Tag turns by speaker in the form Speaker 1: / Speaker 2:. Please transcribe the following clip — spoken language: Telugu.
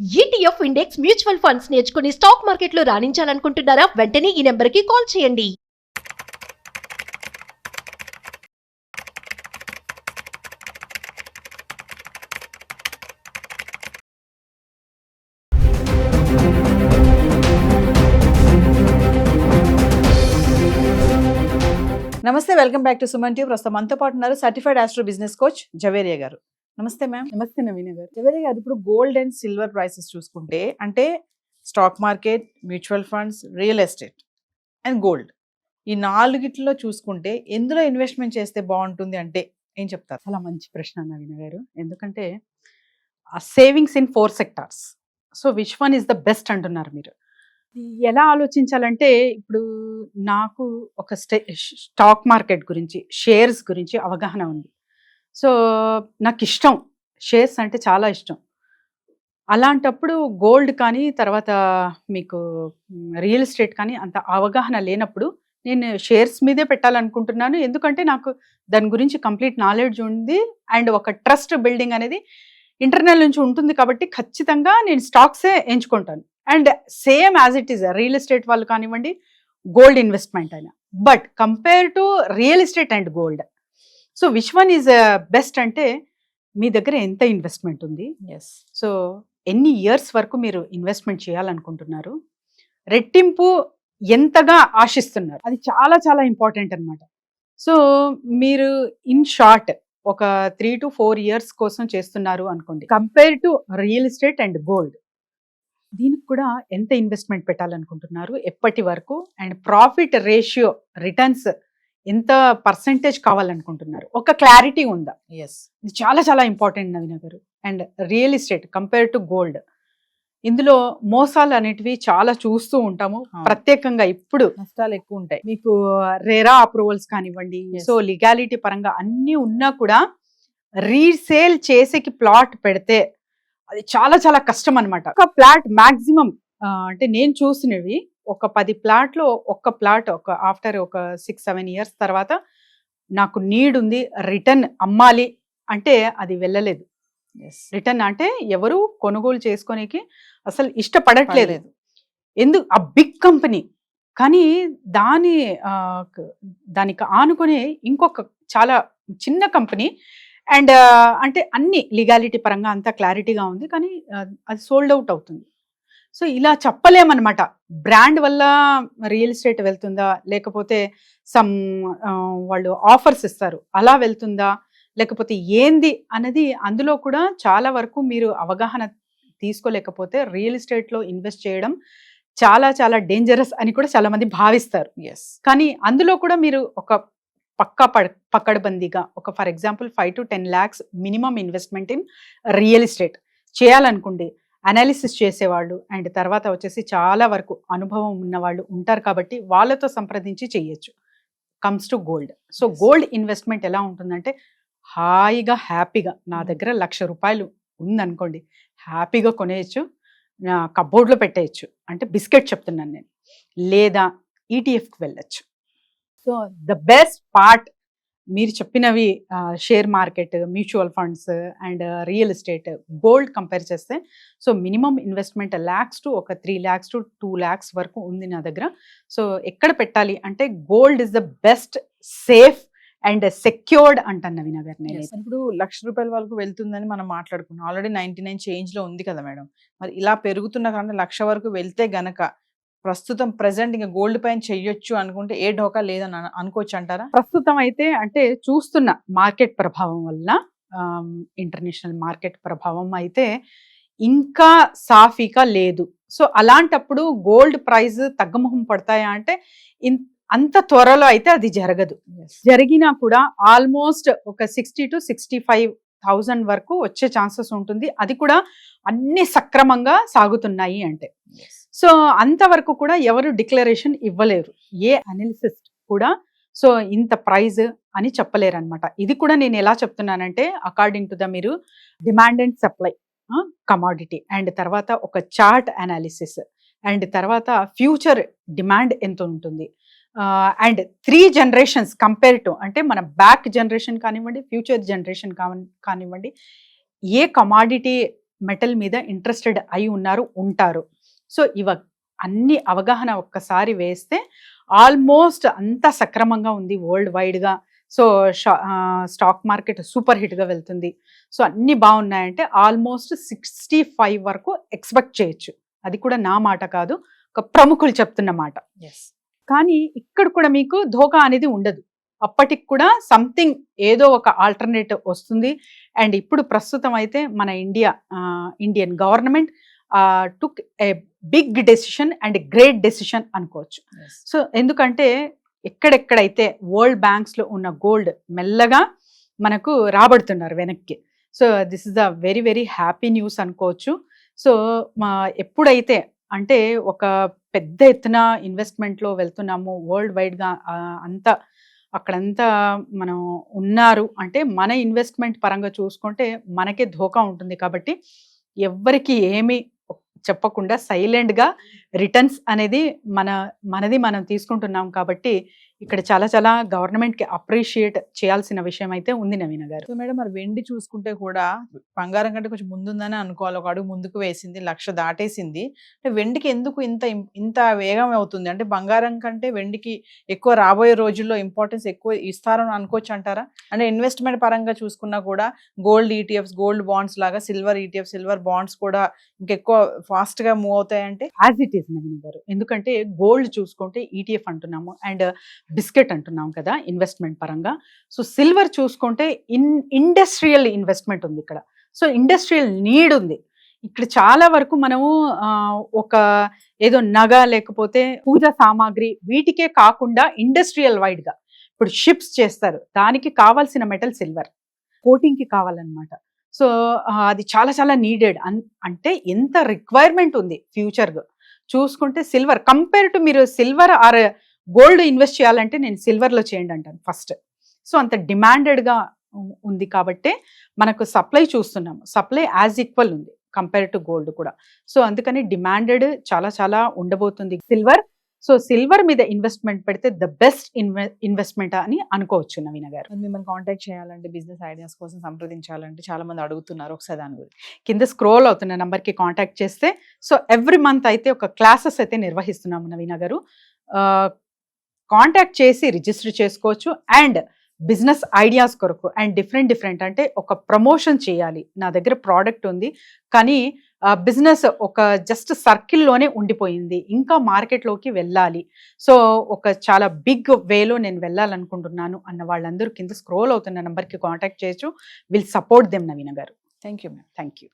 Speaker 1: ఈటీఎఫ్ ఇండెక్స్ మ్యూచువల్ ఫండ్స్ నేర్చుకుని స్టాక్ మార్కెట్లో రాణించాలనుకుంటున్నారా? వెంటనే ఈ నెంబర్కి కాల్ చేయండి.
Speaker 2: నమస్తే, welcome back to Suman TV. ప్రస్తుతం మనతో పాటు ఉన్నారు certified astro business coach Javeria గారు. నమస్తే మ్యామ్.
Speaker 3: నమస్తే నవీన గారు.
Speaker 2: జవేరియా గారు, ఇప్పుడు గోల్డ్ అండ్ సిల్వర్ ప్రైసెస్ చూసుకుంటే అంటే stock market, mutual funds, real estate and gold, ఈ నాలుగిట్లో చూసుకుంటే ఎందులో ఇన్వెస్ట్మెంట్ చేస్తే బాగుంటుంది అంటే ఏం చెప్తారు?
Speaker 3: చాలా మంచి ప్రశ్న నవీన గారు. ఎందుకంటే
Speaker 2: savings in 4 sectors, so which one is the best అంటున్నారు మీరు?
Speaker 3: ఎలా ఆలోచించాలంటే ఇప్పుడు నాకు ఒక స్టాక్ మార్కెట్ గురించి, షేర్స్ గురించి అవగాహన ఉంది. సో నాకు ఇష్టం, షేర్స్ అంటే చాలా ఇష్టం. అలాంటప్పుడు గోల్డ్ కానీ తర్వాత మీకు రియల్ ఎస్టేట్ కానీ అంత అవగాహన లేనప్పుడు నేను షేర్స్ మీదే పెట్టాలనుకుంటున్నాను. ఎందుకంటే నాకు దాని గురించి కంప్లీట్ నాలెడ్జ్ ఉంది అండ్ ఒక ట్రస్ట్ బిల్డింగ్ అనేది ఇంటర్నల్ నుంచి ఉంటుంది కాబట్టి ఖచ్చితంగా నేను స్టాక్సే ఎంచుకుంటాను. And same as it is real estate వాళ్ళు కానివ్వండి, గోల్డ్ ఇన్వెస్ట్మెంట్ అయినా. But compare to real estate and gold, so which one is best అంటే మీ దగ్గర ఎంత ఇన్వెస్ట్మెంట్ ఉంది, సో ఎన్ని ఇయర్స్ వరకు మీరు ఇన్వెస్ట్మెంట్ చేయాలనుకుంటున్నారు, రెట్టింపు ఎంతగా ఆశిస్తున్నారు, అది చాలా చాలా ఇంపార్టెంట్ అనమాట. సో మీరు ఇన్ షార్ట్ ఒక 3 to 4 years కోసం చేస్తున్నారు అనుకోండి, compare to real estate and gold, దీనికి కూడా ఎంత ఇన్వెస్ట్మెంట్ పెట్టాలనుకుంటున్నారు, ఎప్పటి వరకు, అండ్ ప్రాఫిట్ రేషియో, రిటర్న్స్ ఎంత పర్సెంటేజ్ కావాలనుకుంటున్నారు, ఒక క్లారిటీ ఉందా?
Speaker 2: ఎస్,
Speaker 3: ఇది చాలా చాలా ఇంపార్టెంట్ నవీన గారు. And real estate compare to gold, ఇందులో మోసాలు అనేటివి చాలా చూస్తూ ఉంటాము. ప్రత్యేకంగా ఇప్పుడు
Speaker 2: నష్టాలు ఎక్కువ ఉంటాయి.
Speaker 3: మీకు రేరా అప్రూవల్స్ కానివ్వండి, సో లీగాలిటీ పరంగా అన్నీ ఉన్నా కూడా రీసేల్ చేసేకి ప్లాట్ పెడితే అది చాలా చాలా కష్టం అనమాట. ఒక ప్లాట్ మాక్సిమం అంటే నేను చూసినవి ఒక 10 ప్లాట్లో ఒక్క ప్లాట్ ఆఫ్టర్ ఒక 6-7 years తర్వాత నాకు నీడ్ ఉంది, రిటర్న్ అమ్మాలి అంటే అది వెళ్ళలేదు. రిటర్న్ అంటే ఎవరు కొనుగోలు చేసుకోనికి అసలు ఇష్టపడట్లేదు. ఎందుకు? ఆ బిగ్ కంపెనీ, కానీ దానికి ఆనుకొని ఇంకొక చాలా చిన్న కంపెనీ అండ్ అంటే అన్ని లీగాలిటీ పరంగా అంతా క్లారిటీగా ఉంది, కానీ అది సోల్డ్ అవుట్ అవుతుంది. సో ఇలా చెప్పలేమన్నమాట. బ్రాండ్ వల్ల రియల్ ఎస్టేట్ వెళ్తుందా, లేకపోతే సమ్ వాళ్ళు ఆఫర్స్ ఇస్తారు అలా వెళ్తుందా, లేకపోతే ఏంది అన్నది అందులో కూడా చాలా వరకు మీరు అవగాహన తీసుకోలేకపోతే రియల్ ఎస్టేట్లో ఇన్వెస్ట్ చేయడం చాలా చాలా డేంజరస్ అని కూడా చాలా మంది భావిస్తారు. కానీ అందులో కూడా మీరు ఒక పక్కడబందీగా ఒక for example 5 to 10 lakhs minimum investment in real estate చేయాలనుకోండి, అనాలిసిస్ చేసేవాళ్ళు అండ్ తర్వాత వచ్చేసి చాలా వరకు అనుభవం ఉన్న వాళ్ళు ఉంటారు కాబట్టి వాళ్ళతో సంప్రదించి చేయొచ్చు. Comes to gold, so gold investment ఎలా ఉంటుందంటే హాయిగా హ్యాపీగా నా దగ్గర ₹1,00,000 ఉందనుకోండి, హ్యాపీగా కొనేయచ్చు, నా కబోర్డ్లో పెట్టేయచ్చు. అంటే బిస్కెట్ చెప్తున్నాను నేను. లేదా ఈటీఎఫ్కి వెళ్ళచ్చు. సో ద బెస్ట్ పార్ట్ మీరు చెప్పినవి share market, mutual funds and real estate, gold compare చేస్తే so minimum investment lakhs to ఒక 3 lakhs to 2 lakhs వరకు ఉంది నా దగ్గర. సో ఎక్కడ పెట్టాలి అంటే gold is the best, safe and secured అంటాను నవీన గారు. నేను
Speaker 2: ఇప్పుడు ₹1,00,000 వరకు వెళ్తుందని మనం మాట్లాడుకున్నాం. ఆల్రెడీ 99 చేంజ్ లో ఉంది కదా మేడం. మరి ఇలా పెరుగుతున్న కానీ 1,00,000 వరకు వెళ్తే గనక ప్రస్తుతం ప్రెసెంట్ ఇంకా గోల్డ్ పైన చెయ్యొచ్చు అనుకుంటే ఏ ఢోకా లేదని అనుకోవచ్చు అంటారా?
Speaker 3: ప్రస్తుతం అయితే అంటే చూస్తున్న మార్కెట్ ప్రభావం వల్ల, ఇంటర్నేషనల్ మార్కెట్ ప్రభావం అయితే ఇంకా సాఫీగా లేదు. సో అలాంటప్పుడు గోల్డ్ ప్రైస్ తగ్గముఖం పడతాయా అంటే అంత త్వరలో అయితే అది జరగదు. జరిగినా కూడా ఆల్మోస్ట్ ఒక 60 to 65,000 వరకు వచ్చే ఛాన్సెస్ ఉంటుంది. అది కూడా అన్ని సక్రమంగా సాగుతున్నాయి అంటే. సో అంతవరకు కూడా ఎవరు డిక్లరేషన్ ఇవ్వలేరు, ఏ అనాలిసిస్ కూడా. సో ఇంత ప్రైజ్ అని చెప్పలేరు అనమాట. ఇది కూడా నేను ఎలా చెప్తున్నానంటే అకార్డింగ్ టు ద మీరు demand and supply commodity and తర్వాత ఒక చార్ట్ అనాలిసిస్ అండ్ తర్వాత ఫ్యూచర్ డిమాండ్ ఎంత ఉంటుంది అండ్ 3 generations కంపేర్ టు అంటే మన బ్యాక్ జనరేషన్ కానివ్వండి, ఫ్యూచర్ జనరేషన్ కానివ్వండి, ఏ కమాడిటీ మెటల్ మీద ఇంట్రెస్టెడ్ అయి ఉంటారు. సో అన్ని అవగాహన ఒక్కసారి వేస్తే ఆల్మోస్ట్ అంతా సక్రమంగా ఉంది వరల్డ్ వైడ్గా. సో స్టాక్ మార్కెట్ సూపర్ హిట్గా వెళ్తుంది. సో అన్ని బాగున్నాయంటే ఆల్మోస్ట్ 65 వరకు ఎక్స్పెక్ట్ చేయొచ్చు. అది కూడా నా మాట కాదు, ఒక ప్రముఖులు చెప్తున్న మాట. కానీ ఇక్కడ కూడా మీకు ధోకా అనేది ఉండదు. అప్పటికి కూడా సంథింగ్ ఏదో ఒక ఆల్టర్నేటివ్ వస్తుంది. అండ్ ఇప్పుడు ప్రస్తుతం అయితే మన Indian government took a big decision and great decision అనుకోవచ్చు. సో ఎందుకంటే ఎక్కడెక్కడైతే వరల్డ్ బ్యాంక్స్లో ఉన్న గోల్డ్ మెల్లగా మనకు రాబడుతున్నారు వెనక్కి. So this is the very very happy news అనుకోవచ్చు. సో ఎప్పుడైతే అంటే ఒక పెద్ద ఎత్తున ఇన్వెస్ట్మెంట్లో వెళ్తున్నాము వరల్డ్ వైడ్గా అంతా అక్కడంతా మనం ఉన్నారు అంటే మన ఇన్వెస్ట్మెంట్ పరంగా చూసుకుంటే మనకే ధోకా ఉంటుంది. కాబట్టి ఎవ్వరికి ఏమీ చెప్పకుండా సైలెంట్గా రిటర్న్స్ అనేది మనది మనం తీసుకుంటున్నాం. కాబట్టి ఇక్కడ చాలా చాలా గవర్నమెంట్కి అప్రిషియేట్ చేయాల్సిన విషయం అయితే ఉంది నవీన గారు.
Speaker 2: సో మేడం, మరి వెండి చూసుకుంటే కూడా బంగారం కంటే కొంచెం ముందుందని అనుకోవాలి. ఒక అడుగు ముందుకు వేసింది, 1,00,000 దాటేసింది. అంటే వెండికి ఎందుకు ఇంత వేగం అవుతుంది? అంటే బంగారం కంటే వెండికి ఎక్కువ రాబోయే రోజుల్లో ఇంపార్టెన్స్ ఎక్కువ ఇస్తారని అనుకోవచ్చు అంటారా? అంటే ఇన్వెస్ట్మెంట్ పరంగా చూసుకున్నా కూడా గోల్డ్ ఈటీఎఫ్స్, గోల్డ్ బాండ్స్ లాగా సిల్వర్ ఈటీఎఫ్, సిల్వర్ బాండ్స్ కూడా ఇంకెక్కువ ఫాస్ట్ గా మూవ్ అవుతాయంటే?
Speaker 3: యాజ్ ఇట్ ఈస్ నవీన గారు. ఎందుకంటే గోల్డ్ చూసుకుంటే ఈటీఎఫ్ అంటున్నాము అండ్ బిస్కెట్ అంటున్నాం కదా ఇన్వెస్ట్మెంట్ పరంగా. సో సిల్వర్ చూసుకుంటే ఇండస్ట్రియల్ ఇన్వెస్ట్మెంట్ ఉంది ఇక్కడ. సో ఇండస్ట్రియల్ నీడ్ ఉంది ఇక్కడ. చాలా వరకు మనము ఒక ఏదో నగ లేకపోతే పూజా సామాగ్రి వీటికే కాకుండా ఇండస్ట్రియల్ వైడ్ గా ఇప్పుడు షిప్స్ చేస్తారు, దానికి కావాల్సిన మెటల్ సిల్వర్, కోటింగ్కి కావాలన్నమాట. సో అది చాలా చాలా నీడెడ్. అంటే ఎంత రిక్వైర్మెంట్ ఉంది ఫ్యూచర్గా చూసుకుంటే సిల్వర్ కంపేర్ టు మీరు సిల్వర్ ఆర్ గోల్డ్ ఇన్వెస్ట్ చేయాలంటే నేను సిల్వర్లో చేయండి అంటాను ఫస్ట్. సో అంత డిమాండెడ్గా ఉంది కాబట్టి మనకు సప్లై చూస్తున్నాము, సప్లై యాజ్ ఈక్వల్ ఉంది కంపేర్ టు గోల్డ్ కూడా. సో అందుకని డిమాండెడ్ చాలా చాలా ఉండబోతుంది సిల్వర్. సో సిల్వర్ మీద ఇన్వెస్ట్మెంట్ పెడితే ద బెస్ట్ ఇన్వెస్ట్మెంట్ అని అనుకోవచ్చు నవీన గారు.
Speaker 2: మిమ్మల్ని కాంటాక్ట్ చేయాలంటే, బిజినెస్ ఐడియాస్ కోసం సంప్రదించాలంటే చాలా మంది అడుగుతున్నారు, ఒకసారి దాని గురించి.
Speaker 3: కింద స్క్రోల్ అవుతున్న నంబర్కి కాంటాక్ట్ చేస్తే సో ఎవ్రీ మంత్ అయితే ఒక క్లాసెస్ అయితే నిర్వహిస్తున్నాము నవీన గారు. కాంటాక్ట్ చేసి రిజిస్టర్ చేసుకోవచ్చు. అండ్ బిజినెస్ ఐడియాస్ కొరకు అండ్ డిఫరెంట్ అంటే ఒక ప్రమోషన్ చేయాలి, నా దగ్గర ప్రోడక్ట్ ఉంది కానీ బిజినెస్ ఒక జస్ట్ సర్కిల్లోనే ఉండిపోయింది, ఇంకా మార్కెట్లోకి వెళ్ళాలి, సో ఒక చాలా బిగ్ వేలో నేను వెళ్ళాలనుకుంటున్నాను అన్న వాళ్ళందరూ కింద స్క్రోల్ అవుతున్న నెంబర్కి కాంటాక్ట్ చేయొచ్చు. విల్ సపోర్ట్ దెమ్ నవీన గారు.
Speaker 2: Thank you ma'am.
Speaker 3: Thank you.